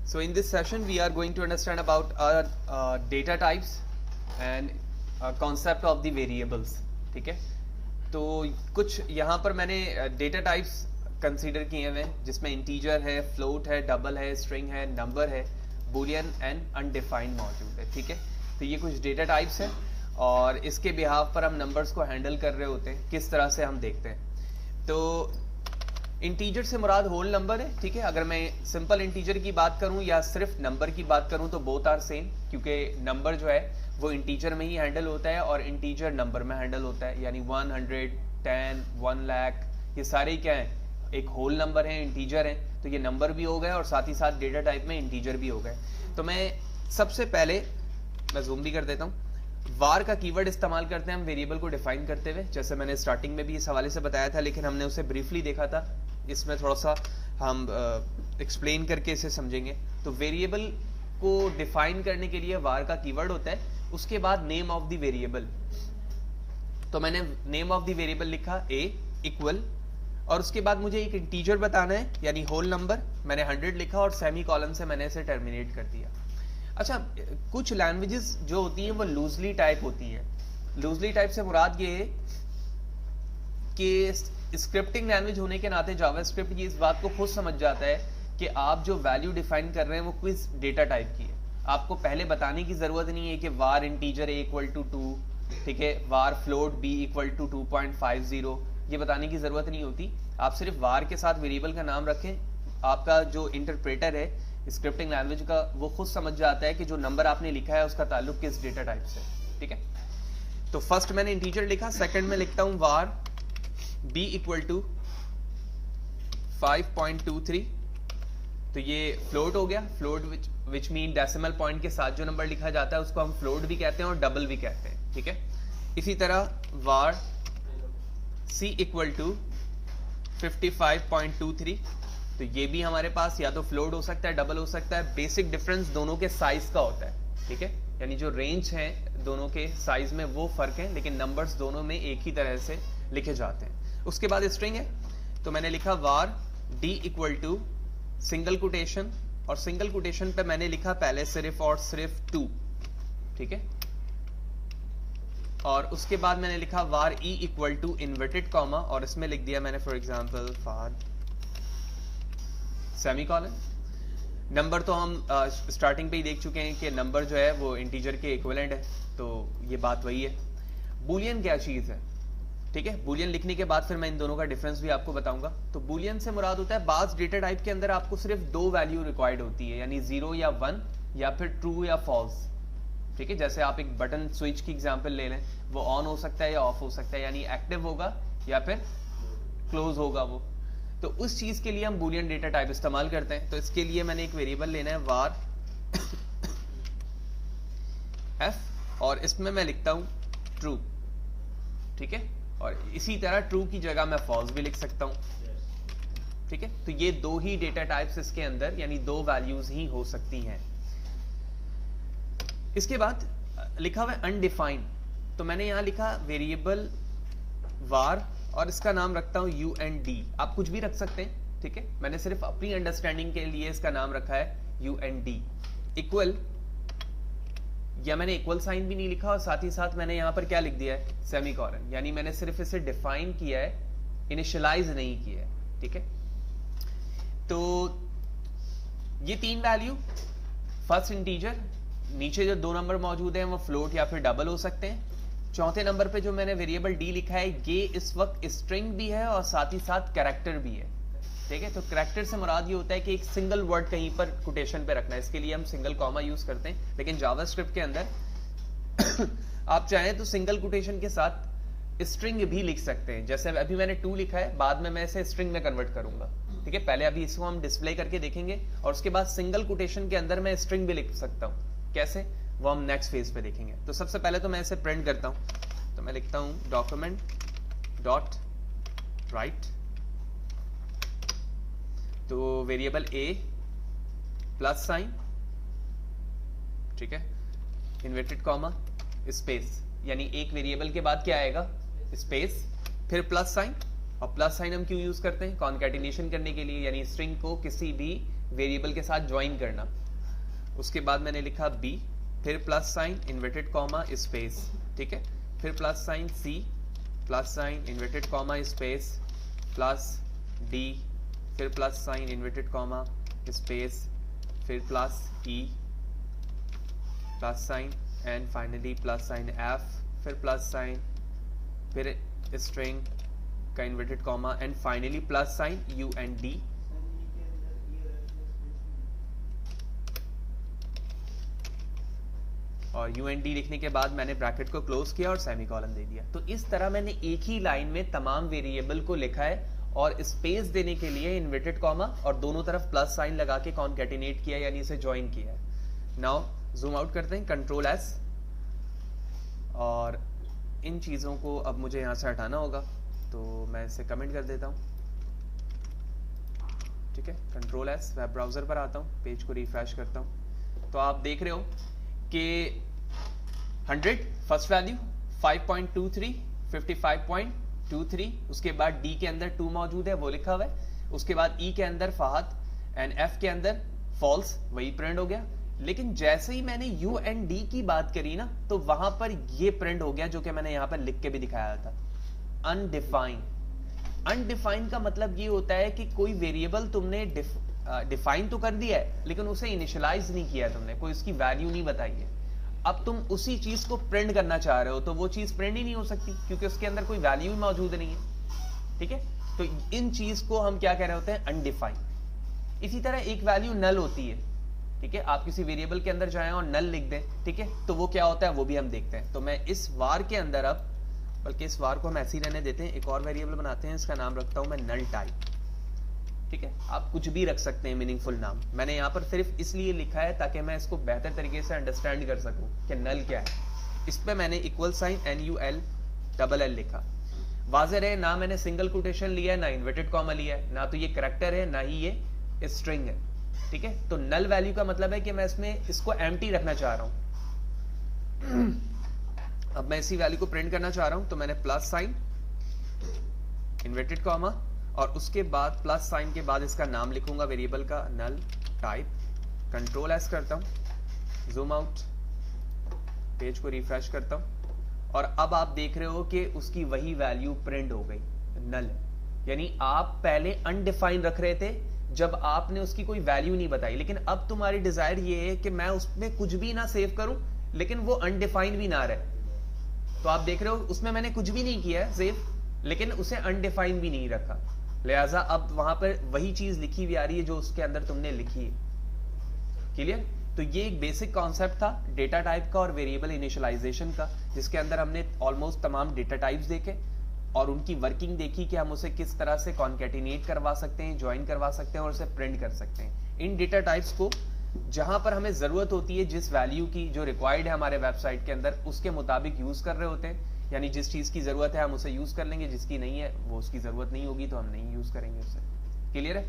So in this session we are going to understand about our data types and concept of the variables. ठीक है, तो कुछ यहाँ पर मैंने डेटा टाइप्स कंसीडर किए हुए हैं जिसमें इंटीजर है, फ्लोट है, डबल है, स्ट्रिंग है, नंबर है, बूलियन एंड अनडिफाइंड मौजूद है. ठीक है, तो ये कुछ डेटा टाइप्स हैं और इसके बिहाफ पर हम नंबर्स को हैंडल कर रहे होते हैं. किस तरह से हम देखते हैं, तो इंटीजर से मुराद होल नंबर है. ठीक है, अगर मैं सिंपल इंटीजर की बात करूं या सिर्फ नंबर की बात करूं तो बोथ आर सेम, क्योंकि नंबर जो है वो इंटीजर में ही हैंडल होता है और इंटीजर नंबर में हैंडल होता है. यानी 100, 10, 1 लाख, ये सारे क्या हैं, एक होल नंबर है, इंटीजर है. तो ये नंबर भी हो गए और साथ ही साथ डेटा टाइप में इंटीजर भी हो गए. तो मैं सबसे पहले मैं जूम भी कर देता हूँ. वार का कीवर्ड इस्तेमाल करते हैं हम वेरिएबल को डिफाइन करते हुए, जैसे मैंने स्टार्टिंग में भी इस हवाले से बताया था, लेकिन हमने उसे ब्रीफली देखा था. इसमें थोड़ा सा हम एक्सप्लेन करके इसे समझेंगे. तो वेरिएबल को डिफाइन करने के लिए वार का कीवर्ड होता है. उसके बाद नेम ऑफ द वेरिएबल, तो मैंने नेम ऑफ द वेरिएबल लिखा a इक्वल, और उसके बाद मुझे एक इंटीजर बताना है यानी होल नंबर. मैंने 100 लिखा और सेमी कॉलन से मैंने इसे टर्मिनेट कर दिया. अच्छा, कुछ लैंग्वेजेस जो होती हैं वो लूजली टाइप होती हैं. लूजली टाइप से मुराद ये है कि स्क्रिप्टिंग लैंग्वेज होने के नाते जावास्क्रिप्ट ये इस बात को खुद समझ जाता है कि आप जो वैल्यू डिफाइन कर रहे हैं वो किस डेटा टाइप की है. आपको पहले बताने की जरूरत नहीं है कि वार इंटीजर a इक्वल टू 2, ठीक है, वार फ्लोट b इक्वल टू 2.50, ये बताने की जरूरत नहीं होती. आप सिर्फ वार के साथ वेरिएबल का नाम रखें. आपका जो इंटरप्रेटर है स्क्रिप्टिंग लैंग्वेज का वो खुद समझ जाता है कि जो नंबर आपने लिखा है उसका ताल्लुक किस डेटा टाइप से. ठीक है, तो फर्स्ट मैंने इंटीजर लिखा, सेकंड में लिखता हूं वार b इक्वल टू 5.23. तो ये फ्लोट हो गया. Float which mean decimal point के साथ जो नंबर लिखा जाता है उसको हम फ्लोट भी कहते हैं और डबल भी कहते हैं. ठीक है, इसी तरह वार c इक्वल टू 55.23. तो ये भी हमारे पास या तो फ्लोट हो सकता है, डबल हो सकता है. बेसिक डिफरेंस दोनों के साइज का होता है. ठीक है, यानी जो रेंज है दोनों के साइज में वो फर्क है, लेकिन नंबर्स दोनों में एक ही तरह से लिखे जाते हैं. उसके बाद स्ट्रिंग है, तो मैंने लिखा var d equal to single quotation, और सिंगल कोटेशन पे मैंने लिखा पहले सिर्फ और सिर्फ 2. ठीक है, और उसके बाद मैंने लिखा var e equal to inverted comma, और इसमें लिख दिया मैंने for example for semicolon. Number तो हम स्टार्टिंग पे ही देख चुके हैं कि नंबर जो है वो इंटीजर के इक्विवेलेंट है, तो ये बात वही है. बूलियन क्या चीज है, ठीक है, बूलियन लिखने के बाद फिर मैं इन दोनों का डिफरेंस भी आपको बताऊंगा. तो बूलियन से मुराद होता है बाज डेटा टाइप के अंदर आपको सिर्फ 2 वैल्यू रिक्वायर्ड होती है, यानी 0 या 1 या फिर ट्रू या फॉल्स. ठीक है, जैसे आप एक बटन स्विच की एग्जांपल ले लें, वो ऑन हो सकता है या ऑफ हो सकता है, यानी एक्टिव होगा या फिर क्लोज होगा वो. तो उस चीज के लिए हम बूलियन डेटा टाइप इस्तेमाल करते हैं. तो इसके लिए मैंने एक वेरिएबल लेना है वार f, और इसमें मैं लिखता हूं ट्रू. ठीक है, और इसी तरह ट्रू की जगह मैं फॉल्स भी लिख सकता हूं. ठीक है, तो ये 2 ही डेटा टाइप्स इसके अंदर, यानी 2 वैल्यूज ही हो सकती हैं. इसके बाद लिखा हुआ है अनडिफाइंड, तो मैंने यहां लिखा वेरिएबल वार और इसका नाम रखता हूं UND. आप कुछ भी रख सकते हैं. ठीक है, मैंने सिर्फ अपनी अंडरस्टैंडिंग के लिए इसका नाम रखा है UND इक्वल, या मैंने इक्वल साइन भी नहीं लिखा और साथ ही साथ मैंने यहां पर क्या लिख दिया है, सेमीकोलन, यानी मैंने सिर्फ इसे डिफाइन किया है, इनिशियलाइज नहीं किया है. ठीक है, तो ये 3 वैल्यू, फर्स्ट इंटीजर, नीचे जो 2 नंबर मौजूद हैं वो फ्लोट या फिर डबल हो सकते हैं. चौथे नंबर पे जो मैंने वेरिएबल d लिखा है ये इस वक्त स्ट्रिंग भी है और साथ ही साथ कैरेक्टर भी है. ठीक है, तो कैरेक्टर से मुराद ये होता है कि एक सिंगल वर्ड कहीं पर कोटेशन पे रखना है. इसके लिए हम सिंगल कॉमा यूज करते हैं, लेकिन जावास्क्रिप्ट के अंदर आप चाहें तो सिंगल कोटेशन के साथ स्ट्रिंग भी लिख सकते हैं. जैसे अभी मैंने 2 लिखा है, बाद में मैं इसे स्ट्रिंग में कन्वर्ट करूंगा. ठीक है, पहले अभी इसको हम डिस्प्ले करके देखेंगे और उसके बाद सिंगल कोटेशन के अंदर मैं स्ट्रिंग भी लिख सकता हूं. कैसे, वो हम नेक्स्ट फेज पे देखेंगे. तो सबसे पहले तो मैं इसे प्रिंट करता हूं. तो मैं लिखता हूं डॉक्यूमेंट डॉट राइट, तो वेरिएबल a प्लस साइन, ठीक है, इन्वर्टेड कॉमा, स्पेस, यानी एक वेरिएबल के बाद क्या आएगा, स्पेस, फिर प्लस साइन. और प्लस साइन हम क्यों यूज करते हैं, कॉन्कैटिनेशन करने के लिए, यानी स्ट्रिंग को किसी भी वेरिएबल के साथ ज्वाइन करना। उसके बाद मैंने लिखा बी, फिर plus sign inverted comma space, ठीक है, फिर plus sign C, plus sign inverted comma space, plus D, फिर plus sign inverted comma space, फिर plus E, plus sign and finally plus sign F, फिर प्लस साइन, फिर string का inverted comma and finally plus sign U and D. और U and D लिखने के बाद मैंने ब्रैकेट को क्लोज किया और सेमीकोलन दे दिया। तो इस तरह मैंने एक ही लाइन में तमाम वेरिएबल को लिखा है और स्पेस देने के लिए इन्वर्टेड कॉमा और दोनों तरफ प्लस साइन लगा के कॉन्कैटिनेट किया, यानी इसे ज्वाइन किया है। नाउ जूम आउट करते हैं, कंट्रोल एस, और इन चीज़ों को अब मुझे यहाँ से हटाना होगा, तो मैं इसे कमेंट कर देता हूँ, ठीक है। कंट्रोल एस, वेब ब्राउज़र पर आता हूँ, पेज को रिफ्रेश करता हूँ, तो आप देख रहे हो कि 100 फर्स्ट वैल्यू, 5.23, 55.23, उसके बाद डी के अंदर 2 मौजूद है, वो लिखा हुआ है, उसके बाद ई के अंदर फहद एंड एफ के अंदर फॉल्स, वही प्रिंट हो गया। लेकिन जैसे ही मैंने यू एंड डी की बात करी ना, तो वहां पर ये प्रिंट हो गया जो कि मैंने यहां पर लिख के भी दिखाया था, अनडिफाइंड। अनडिफाइंड का मतलब ये होता है कि कोई वेरिएबल तुमने डिफाइन तो कर दिया है लेकिन उसे इनिशियलाइज नहीं किया तुमने, कोई उसकी वैल्यू नहीं बताई है। अब तुम उसी चीज को प्रिंट करना चाह रहे हो तो वो चीज प्रिंट ही नहीं हो सकती क्योंकि उसके अंदर कोई वैल्यू ही मौजूद नहीं है, ठीक है। तो इन चीज को हम क्या कह रहे होते हैं, अनडिफाइंड। इसी तरह एक वैल्यू नल होती है, ठीक है, आप किसी वेरिएबल के अंदर जाएं और नल लिख दें, ठीक है, तो वो क्या होता है वो भी हम देखते हैं। तो मैं इस वार के अंदर, अब बल्कि इस वार को हम ऐसे ही रहने देते हैं, एक और वेरिएबल बनाते हैं, इसका नाम रखता हूं मैं नल टाइप, ठीक है। आप कुछ भी रख सकते हैं मीनिंगफुल नाम, मैंने यहां पर सिर्फ इसलिए लिखा है ताकि मैं इसको बेहतर तरीके से अंडरस्टैंड कर सकूं कि नल क्या है। इस पे मैंने इक्वल साइन NULLL लिखा। वाज़ेह है, ना मैंने सिंगल कोटेशन लिया है, ना इन्वर्टेड कॉमा लिया है, ना तो ये करैक्टर है ना ही ये स्ट्रिंग है, ठीक है। तो नल वैल्यू का मतलब है कि मैं इसमें इसको एम्प्टी रखना चाह रहा हूं। अब मैं इसी वैल्यू को प्रिंट करना चाह रहा हूं, तो मैंने प्लस साइन इन्वर्टेड कॉमा और उसके बाद प्लस साइन के बाद इसका नाम लिखूंगा वेरिएबल का, नल टाइप। कंट्रोल एस करता हूं, जूम आउट, पेज को रिफ्रेश करता हूं और अब आप देख रहे हो कि उसकी वही वैल्यू प्रिंट हो गई, नल। यानी आप पहले अनडिफाइन रख रहे थे जब आपने उसकी कोई वैल्यू नहीं बताई, लेकिन अब तुम्हारी डिजायर ये है कि मैं उसमें कुछ भी ना सेव करूं लेकिन वो अनडिफाइंड भी ना रहे। तो आप देख रहे हो उसमें मैंने कुछ भी नहीं किया है सेव, लेकिन उसे अनडिफाइंड भी नहीं रखा, लिहाजा अब वहां पर वही चीज लिखी हुई आ रही है जो उसके अंदर तुमने लिखी है। क्लियर? तो ये एक बेसिक कॉन्सेप्ट था डेटा टाइप का और वेरिएबल इनिशियलाइजेशन का, जिसके अंदर हमने ऑलमोस्ट तमाम डेटा टाइप्स देखे और उनकी वर्किंग देखी कि हम उसे किस तरह से कॉन्कैटिनेट करवा सकते हैं, ज्वाइन करवा सकते हैं और उसे प्रिंट कर सकते हैं। इन डेटा टाइप्स को जहां पर हमें जरूरत होती है, जिस वैल्यू की जो रिक्वायर्ड है हमारे वेबसाइट के अंदर, उसके मुताबिक यूज कर रहे होते हैं। यानी जिस चीज की जरूरत है हम उसे यूज कर लेंगे, जिसकी नहीं है वो उसकी जरूरत नहीं होगी तो हम नहीं यूज करेंगे उसे। क्लियर है?